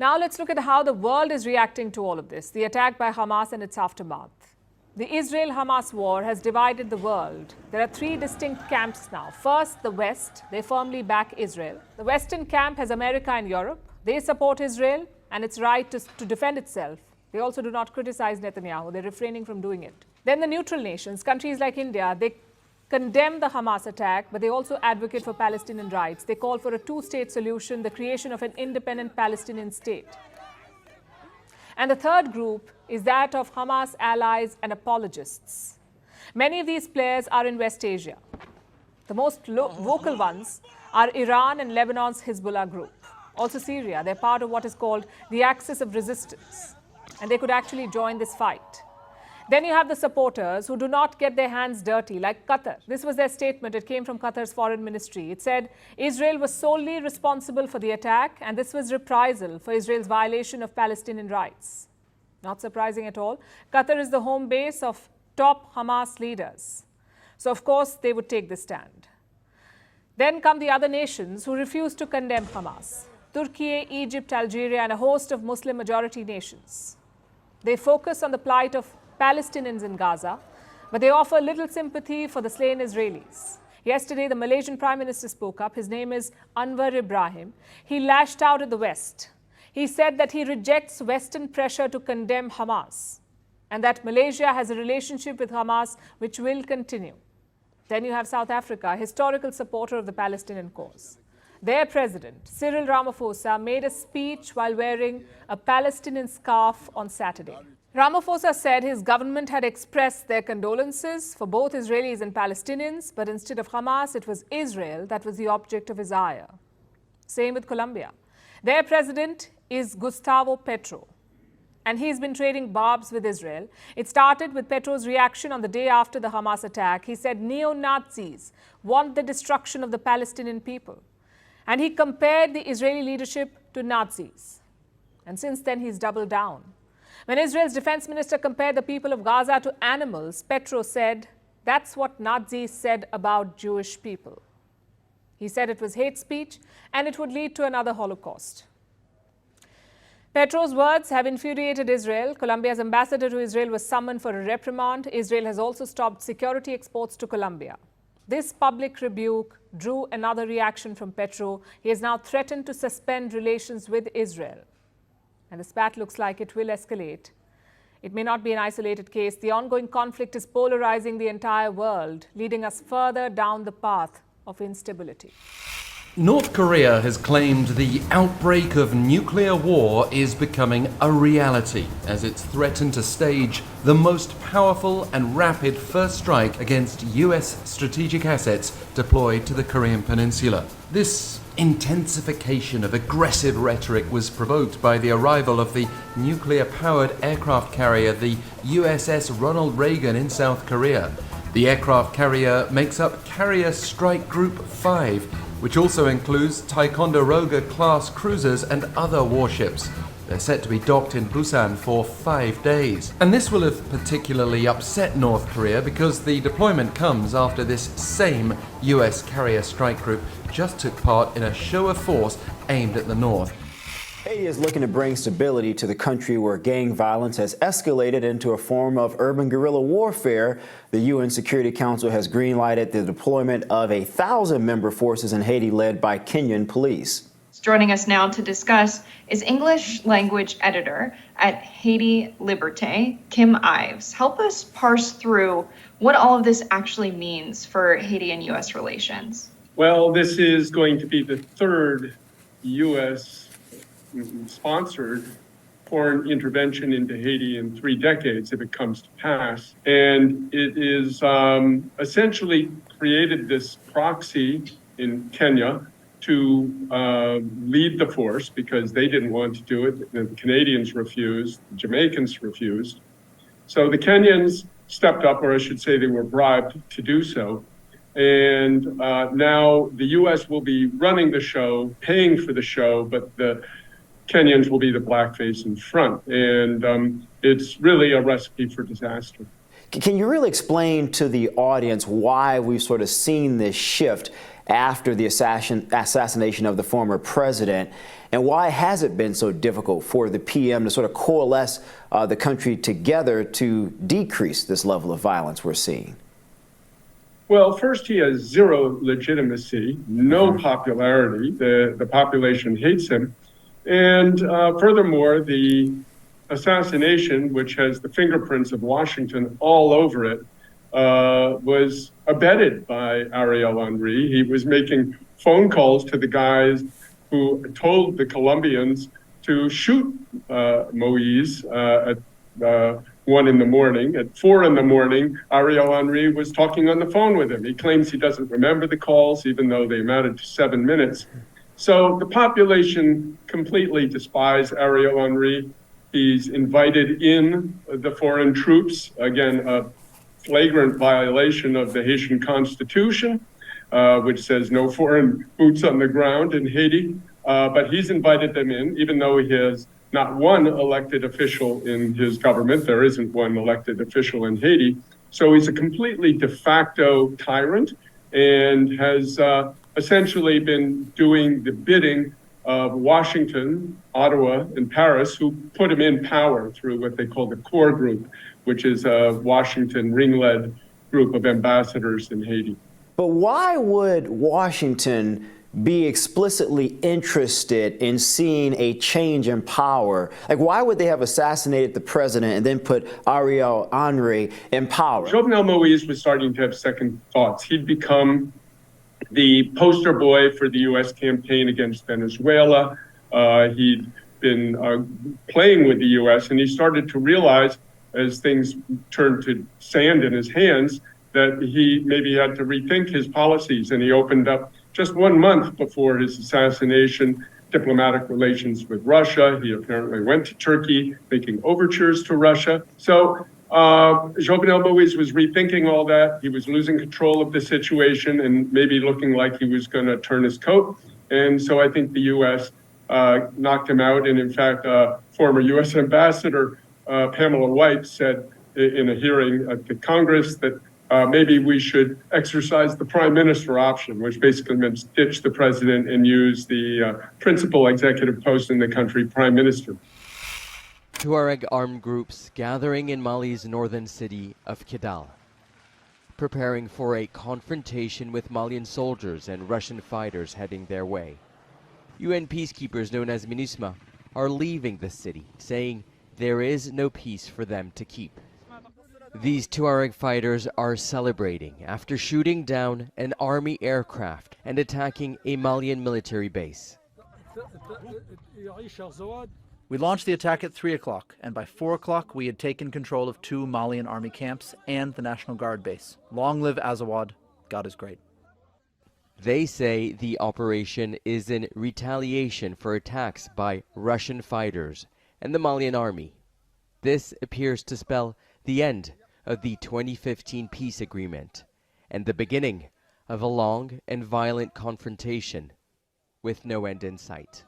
Now let's look at how the world is reacting to all of this, the attack by Hamas and its aftermath. The Israel-Hamas war has divided the world. There are three distinct camps now. First, the West. They firmly back Israel. The Western camp has America and Europe. They support Israel and its right to defend itself. They also do not criticize Netanyahu. They're refraining from doing it. Then the neutral nations, countries like India, they condemn the Hamas attack, but they also advocate for Palestinian rights. They call for a two-state solution, the creation of an independent Palestinian state. And the third group is that of Hamas allies and apologists. Many of these players are in West Asia. The most vocal ones are Iran and Lebanon's Hezbollah group. Also Syria, they're part of what is called the Axis of Resistance. And they could actually join this fight. Then you have the supporters who do not get their hands dirty, like Qatar. This was their statement. It came from Qatar's foreign ministry. It said Israel was solely responsible for the attack, and this was reprisal for Israel's violation of Palestinian rights. Not surprising at all. Qatar is the home base of top Hamas leaders. So, of course, they would take this stand. Then come the other nations who refuse to condemn Hamas. Turkey, Egypt, Algeria, and a host of Muslim-majority nations. They focus on the plight of Palestinians in Gaza, but they offer little sympathy for the slain Israelis. Yesterday, the Malaysian Prime Minister spoke up. His name is Anwar Ibrahim. He lashed out at the West. He said that he rejects Western pressure to condemn Hamas and that Malaysia has a relationship with Hamas which will continue. Then you have South Africa, a historical supporter of the Palestinian cause. Their president, Cyril Ramaphosa, made a speech while wearing a Palestinian scarf on Saturday. Ramaphosa said his government had expressed their condolences for both Israelis and Palestinians, but instead of Hamas, it was Israel that was the object of his ire. Same with Colombia. Their president is Gustavo Petro, and he's been trading barbs with Israel. It started with Petro's reaction on the day after the Hamas attack. He said neo-Nazis want the destruction of the Palestinian people. And he compared the Israeli leadership to Nazis. And since then, he's doubled down. When Israel's defense minister compared the people of Gaza to animals, Petro said, that's what Nazis said about Jewish people. He said it was hate speech and it would lead to another Holocaust. Petro's words have infuriated Israel. Colombia's ambassador to Israel was summoned for a reprimand. Israel has also stopped security exports to Colombia. This public rebuke drew another reaction from Petro. He has now threatened to suspend relations with Israel. And the spat looks like it will escalate. It may not be an isolated case. The ongoing conflict is polarizing the entire world, leading us further down the path of instability. North Korea has claimed the outbreak of nuclear war is becoming a reality as it's threatened to stage the most powerful and rapid first strike against US strategic assets deployed to the Korean Peninsula. This intensification of aggressive rhetoric was provoked by the arrival of the nuclear-powered aircraft carrier, the USS Ronald Reagan in South Korea. The aircraft carrier makes up Carrier Strike Group 5, which also includes Ticonderoga-class cruisers and other warships. They're set to be docked in Busan for 5 days. And this will have particularly upset North Korea because the deployment comes after this same US Carrier Strike Group just took part in a show of force aimed at the north. Haiti is looking to bring stability to the country where gang violence has escalated into a form of urban guerrilla warfare. The UN Security Council has green-lighted the deployment of 1,000-member forces in Haiti led by Kenyan police. Joining us now to discuss is English language editor at Haiti Liberté, Kim Ives. Help us parse through what all of this actually means for Haiti and U.S. relations. Well, this is going to be the third U.S. sponsored foreign intervention into Haiti in 3 decades, if it comes to pass. And it is essentially created this proxy in Kenya to lead the force because they didn't want to do it. The Canadians refused, the Jamaicans refused. So the Kenyans stepped up, or I should say they were bribed to do so. And now the U.S. will be running the show, paying for the show, but the Kenyans will be the blackface in front. And it's really a recipe for disaster. Can you really explain to the audience why we've sort of seen this shift after the assassination of the former president, and why has it been so difficult for the PM to sort of coalesce the country together to decrease this level of violence we're seeing? Well, first, he has zero legitimacy, no popularity. The population hates him. And furthermore, the assassination, which has the fingerprints of Washington all over it, was abetted by Ariel Henry. He was making phone calls to the guys who told the Colombians to shoot Moise at 1 in the morning. At 4 in the morning, Ariel Henry was talking on the phone with him. He claims he doesn't remember the calls, even though they amounted to 7 minutes. So the population completely despised Ariel Henry. He's invited in the foreign troops, again, a flagrant violation of the Haitian Constitution, which says no foreign boots on the ground in Haiti. But he's invited them in, even though he has not one elected official in his government. There isn't one elected official in Haiti. So he's a completely de facto tyrant and has essentially been doing the bidding of Washington, Ottawa, and Paris, who put him in power through what they call the Core Group, which is a Washington ring-led group of ambassadors in Haiti. But why would Washington be explicitly interested in seeing a change in power? Like, why would they have assassinated the president and then put Ariel Henry in power? Jovenel Moise was starting to have second thoughts. He'd become the poster boy for the U.S. campaign against Venezuela. He'd been playing with the U.S., and he started to realize, as things turned to sand in his hands, that he maybe had to rethink his policies. And he opened up, just 1 month before his assassination, diplomatic relations with Russia. He apparently went to Turkey, making overtures to Russia. So Jovenel Moise was rethinking all that. He was losing control of the situation and maybe looking like he was going to turn his coat. And so I think the U.S. Knocked him out. And in fact, former U.S. Ambassador Pamela White said in a hearing at the Congress that maybe we should exercise the prime minister option, which basically means ditch the president and use the principal executive post in the country, prime minister. Tuareg armed groups gathering in Mali's northern city of Kidal, preparing for a confrontation with Malian soldiers and Russian fighters heading their way. UN peacekeepers known as MINUSMA are leaving the city, saying there is no peace for them to keep. These Tuareg fighters are celebrating after shooting down an army aircraft and attacking a Malian military base. We launched the attack at 3 o'clock, and by 4 o'clock we had taken control of 2 Malian army camps and the National Guard base. Long live Azawad. God is great. They say the operation is in retaliation for attacks by Russian fighters and the Malian army. This appears to spell the end of the 2015 peace agreement and the beginning of a long and violent confrontation with no end in sight.